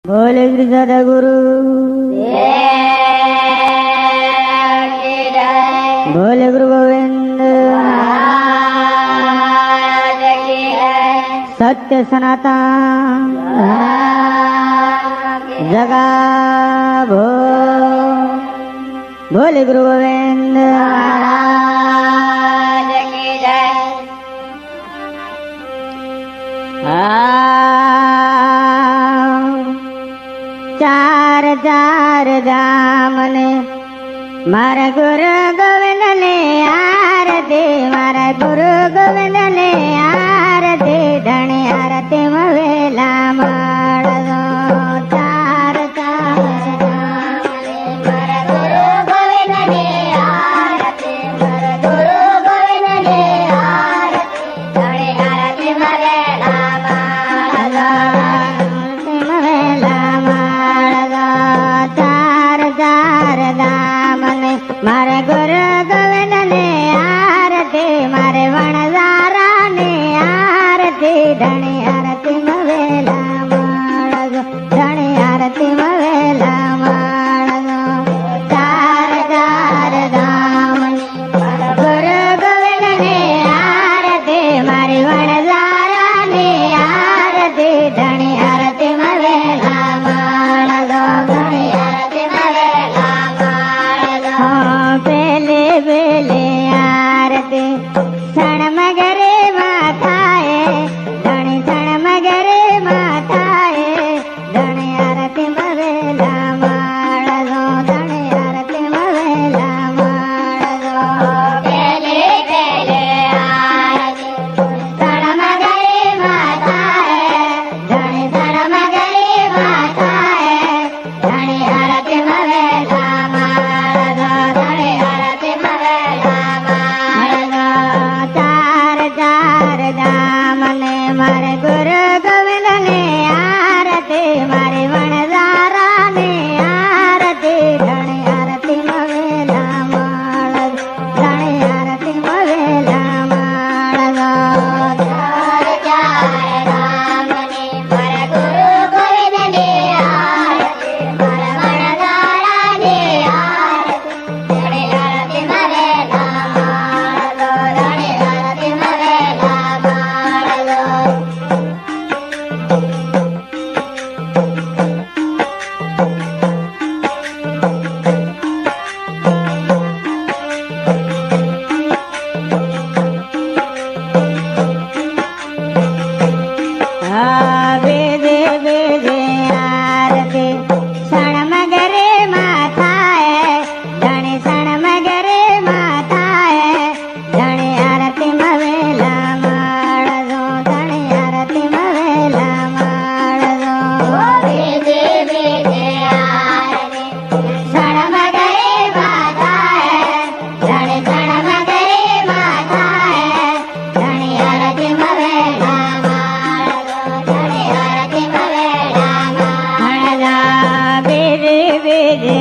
बोले श्री सदगुरु बोले गुरु गोविंद सत्य सनातन जगा भो बोले गुरु गोविंद चार चार धाम ने मारा गुरु गोविंद ने आरती मारा गुरु गोविंद ने आरती धनी आरती मवेला माड़ो चार चार धाम ने मारा गुरु गोविंद ने आरती मारा गुरु गोविंद ने आरती धनी आरती मवेला माड़ो मारे गुरु गोविंद ने आरती मारे वणजारा ने आरती धनी आरती मवेला माड़ो धनी आरती मवेला माड़ो चार चार धाम मारे गुरु गोविंद ने आरती मारे वणजारा ने आरती धनी आरती मवेला माड़ो धनी आरती मवेला बेले बेले आरती क्षण मगरे माथाए धनी क्षण मगरे माथाए धनी आरती मवेला माड़ो धनी आरती मवेला माड़ो बेले बेले आरती क्षण मगरे माथाए धनी क्षण मगरे माथाए धनी आरती मवेला मारे गुरु गोविंद ने आरती मारे वणजारा ने आरती धनी आरती मवेला माड़ो धनी आरती मवेला माड़ो चार चार धाम ने मारे गुरु गोविंद ने आरती मारे वणजारा ने आरती धनी आरती मवेला माड़ो धनी आरती मवेला बेदे बेदे आरती क्षण मगरे माथाए धनी क्षण मगरे माथाए धनी आरती मवेला माड़ो धनी आरती मवेला माड़ो बेदे बेदे आरती क्षण मगरे माथाए धनी क्षण मगरे माथाए धनी आरती मवेला बेदे बेदे